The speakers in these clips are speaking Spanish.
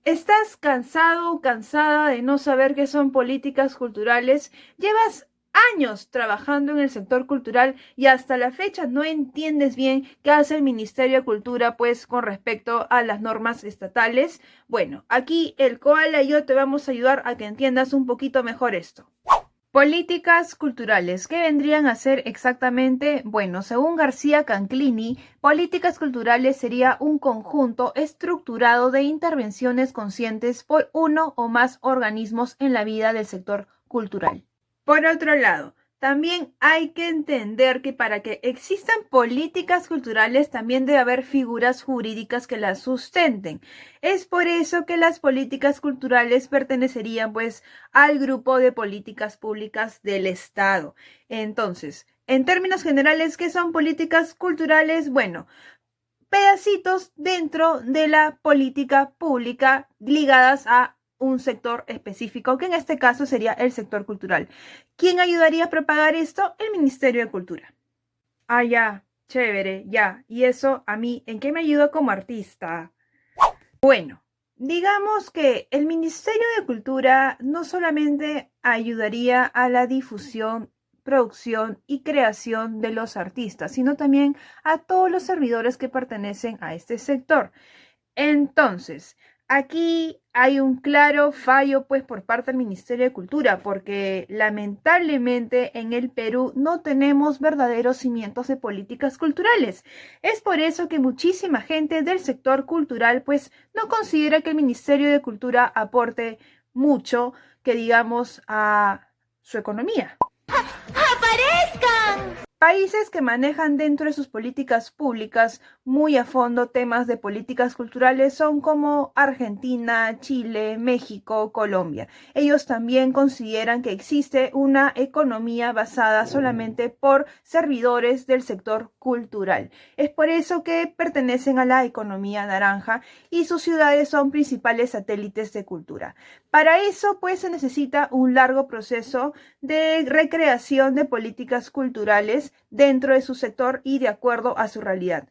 ¿Estás cansado o cansada de no saber qué son políticas culturales? ¿Llevas años trabajando en el sector cultural y hasta la fecha no entiendes bien qué hace el Ministerio de Cultura pues con respecto a las normas estatales? Bueno, aquí el Koala y yo te vamos a ayudar a que entiendas un poquito mejor esto. Políticas culturales. ¿Qué vendrían a ser exactamente? Bueno, según García Canclini, políticas culturales sería un conjunto estructurado de intervenciones conscientes por uno o más organismos en la vida del sector cultural. Por otro lado, también hay que entender que para que existan políticas culturales también debe haber figuras jurídicas que las sustenten. Es por eso que las políticas culturales pertenecerían pues al grupo de políticas públicas del Estado. Entonces, en términos generales, ¿qué son políticas culturales? Bueno, pedacitos dentro de la política pública ligadas a un sector específico, que en este caso sería el sector cultural. ¿Quién ayudaría a propagar esto? El Ministerio de Cultura. Ah, ya, chévere, ya. ¿Y eso a mí en qué me ayuda como artista? Bueno, digamos que el Ministerio de Cultura no solamente ayudaría a la difusión, producción y creación de los artistas, sino también a todos los servidores que pertenecen a este sector. Entonces, aquí hay un claro fallo pues por parte del Ministerio de Cultura, porque lamentablemente en el Perú no tenemos verdaderos cimientos de políticas culturales. Es por eso que muchísima gente del sector cultural pues no considera que el Ministerio de Cultura aporte mucho, que digamos, a su economía. ¡Aparezcan! Países que manejan dentro de sus políticas públicas muy a fondo temas de políticas culturales son como Argentina, Chile, México, Colombia. Ellos también consideran que existe una economía basada solamente por servidores del sector cultural. Es por eso que pertenecen a la economía naranja y sus ciudades son principales satélites de cultura. Para eso, pues, se necesita un largo proceso de recreación de políticas culturales dentro de su sector y de acuerdo a su realidad.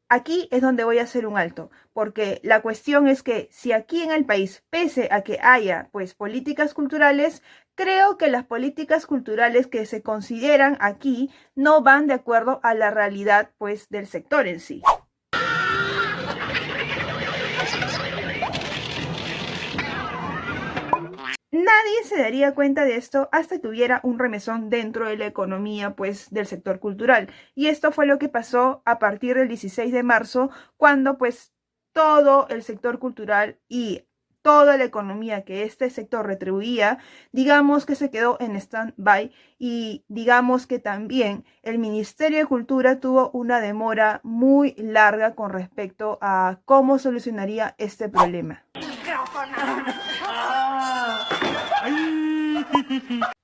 Aquí es donde voy a hacer un alto, porque la cuestión es que si aquí en el país, pese a que haya pues políticas culturales, creo que las políticas culturales que se consideran aquí no van de acuerdo a la realidad pues del sector en sí. Nadie se daría cuenta de esto hasta que hubiera un remesón dentro de la economía, pues, del sector cultural. Y esto fue lo que pasó a partir del 16 de marzo, cuando, pues, todo el sector cultural y toda la economía que este sector retribuía, digamos que se quedó en stand-by y digamos que también el Ministerio de Cultura tuvo una demora muy larga con respecto a cómo solucionaría este problema.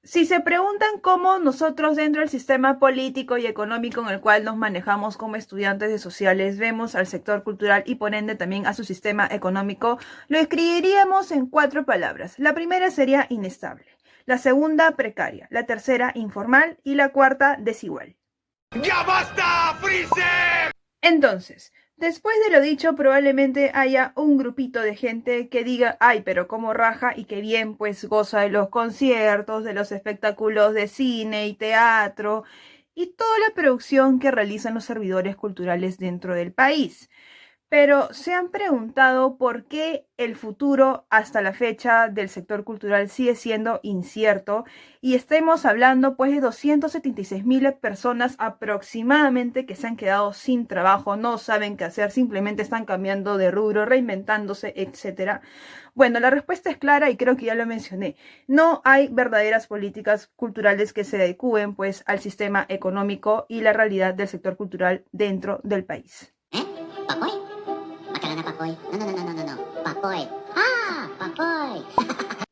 Si se preguntan cómo nosotros dentro del sistema político y económico en el cual nos manejamos como estudiantes de sociales vemos al sector cultural y por ende también a su sistema económico, lo escribiríamos en 4 palabras. La primera sería inestable, la segunda precaria, la tercera informal y la cuarta desigual. ¡Ya basta, Freezer! Entonces, después de lo dicho, probablemente haya un grupito de gente que diga, ay, pero cómo raja y que bien pues goza de los conciertos, de los espectáculos de cine y teatro y toda la producción que realizan los servidores culturales dentro del país. Pero ¿se han preguntado por qué el futuro hasta la fecha del sector cultural sigue siendo incierto? Y estemos hablando pues de 276,000 personas aproximadamente que se han quedado sin trabajo, no saben qué hacer, simplemente están cambiando de rubro, reinventándose, etc. Bueno, la respuesta es clara y creo que ya lo mencioné. No hay verdaderas políticas culturales que se adecúen pues al sistema económico y la realidad del sector cultural dentro del país. ¿Papoy? Papoy. No. Papoy. ¡Ah! Papoy.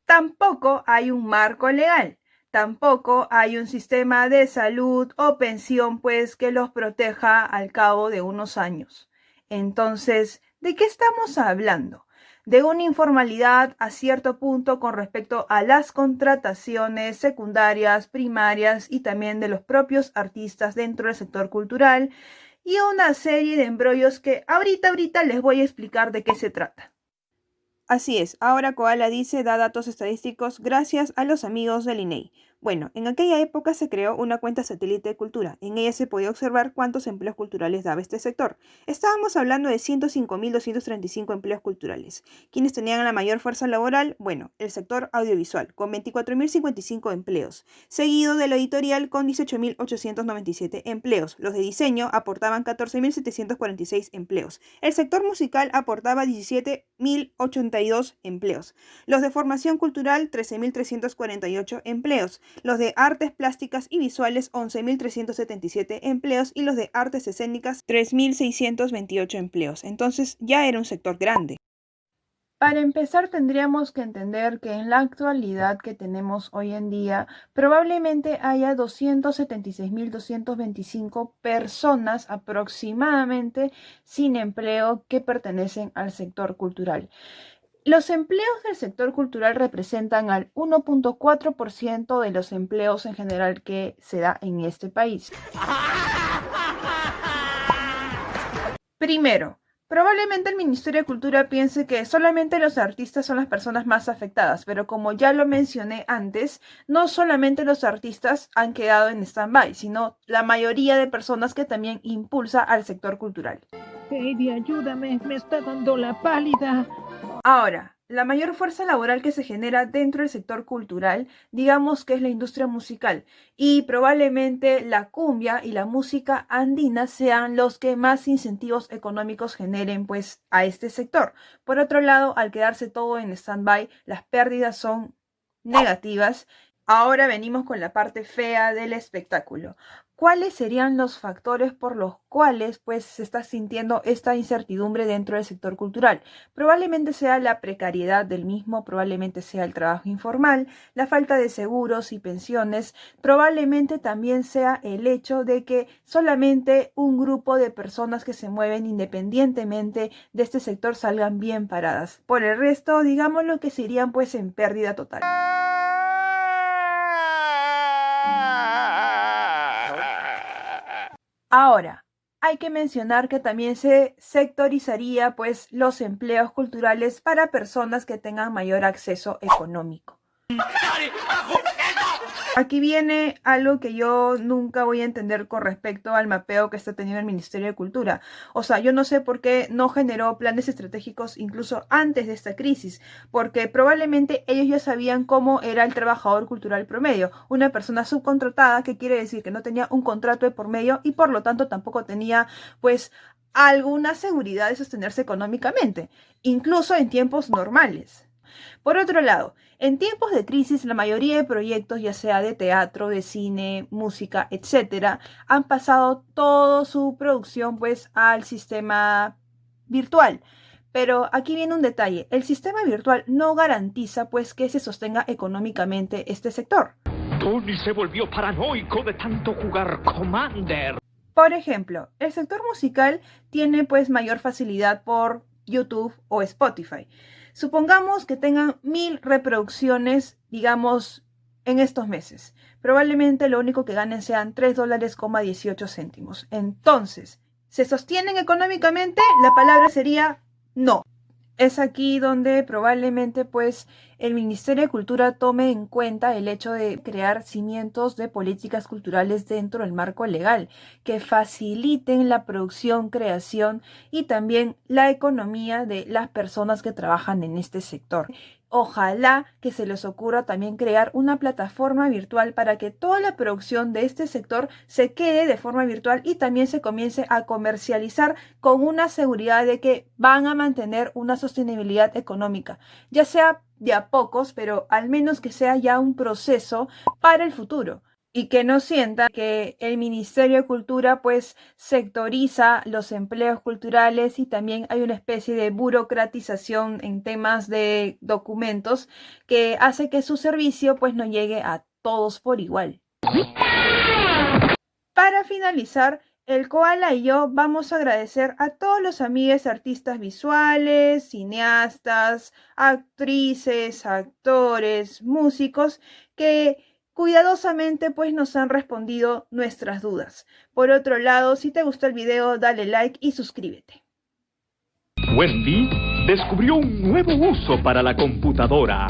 Tampoco hay un marco legal. Tampoco hay un sistema de salud o pensión, pues, que los proteja al cabo de unos años. Entonces, ¿de qué estamos hablando? de una informalidad a cierto punto con respecto a las contrataciones secundarias, primarias y también de los propios artistas dentro del sector cultural y una serie de embrollos que ahorita les voy a explicar de qué se trata. Así es, ahora Koala dice da datos estadísticos gracias a los amigos del INEI. Bueno, en aquella época se creó una cuenta satélite de cultura. En ella se podía observar cuántos empleos culturales daba este sector. Estábamos hablando de 105.235 empleos culturales. ¿Quiénes tenían la mayor fuerza laboral? Bueno, el sector audiovisual, con 24.055 empleos, seguido del editorial con 18.897 empleos. Los de diseño aportaban 14.746 empleos. El sector musical aportaba 17.082 empleos. Los de formación cultural, 13.348 empleos. Los de artes plásticas y visuales, 11.377 empleos. Y los de artes escénicas, 3.628 empleos. Entonces ya era un sector grande. Para empezar, tendríamos que entender que en la actualidad que tenemos hoy en día, probablemente haya 276.225 personas aproximadamente sin empleo que pertenecen al sector cultural. Los empleos del sector cultural representan al 1.4% de los empleos en general que se da en este país. Primero, probablemente el Ministerio de Cultura piense que solamente los artistas son las personas más afectadas, pero como ya lo mencioné antes, no solamente los artistas han quedado en stand-by, sino la mayoría de personas que también impulsa al sector cultural. Heidi, ayúdame, me está dando la pálida. Ahora, la mayor fuerza laboral que se genera dentro del sector cultural, digamos que es la industria musical, y probablemente la cumbia y la música andina sean los que más incentivos económicos generen pues a este sector. Por otro lado, al quedarse todo en stand-by, las pérdidas son negativas. Ahora venimos con la parte fea del espectáculo. ¿Cuáles serían los factores por los cuales pues se está sintiendo esta incertidumbre dentro del sector cultural? Probablemente sea la precariedad del mismo, probablemente sea el trabajo informal, la falta de seguros y pensiones, probablemente también sea el hecho de que solamente un grupo de personas que se mueven independientemente de este sector salgan bien paradas. Por el resto, digamos lo que se irían pues en pérdida total. Ahora, hay que mencionar que también se sectorizaría pues los empleos culturales para personas que tengan mayor acceso económico. Aquí viene algo que yo nunca voy a entender con respecto al mapeo que está teniendo el Ministerio de Cultura. O sea, yo no sé por qué no generó planes estratégicos incluso antes de esta crisis, porque probablemente ellos ya sabían cómo era el trabajador cultural promedio, una persona subcontratada, que quiere decir que no tenía un contrato de por medio y por lo tanto tampoco tenía pues alguna seguridad de sostenerse económicamente, incluso en tiempos normales. Por otro lado, en tiempos de crisis, la mayoría de proyectos, ya sea de teatro, de cine, música, etcétera, han pasado toda su producción pues al sistema virtual. Pero aquí viene un detalle, el sistema virtual no garantiza pues que se sostenga económicamente este sector. Tony se volvió paranoico de tanto jugar Commander. Por ejemplo, el sector musical tiene pues mayor facilidad por YouTube o Spotify. Supongamos que tengan 1.000 reproducciones, digamos, en estos meses. Probablemente lo único que ganen sean $3.18. Entonces, ¿se sostienen económicamente? La palabra sería no. Es aquí donde probablemente pues el Ministerio de Cultura tome en cuenta el hecho de crear cimientos de políticas culturales dentro del marco legal que faciliten la producción, creación y también la economía de las personas que trabajan en este sector. Ojalá que se les ocurra también crear una plataforma virtual para que toda la producción de este sector se quede de forma virtual y también se comience a comercializar con una seguridad de que van a mantener una sostenibilidad económica, ya sea de a pocos, pero al menos que sea ya un proceso para el futuro. Y que no sientan que el Ministerio de Cultura pues sectoriza los empleos culturales y también hay una especie de burocratización en temas de documentos que hace que su servicio pues no llegue a todos por igual. Para finalizar, El Koala y yo vamos a agradecer a todos los amigos artistas visuales, cineastas, actrices, actores, músicos que cuidadosamente pues nos han respondido nuestras dudas. Por otro lado, si te gustó el video, dale like y suscríbete. Wendy descubrió un nuevo uso para la computadora.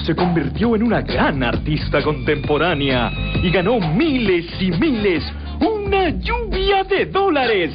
Se convirtió en una gran artista contemporánea y ganó miles y miles, una lluvia de dólares.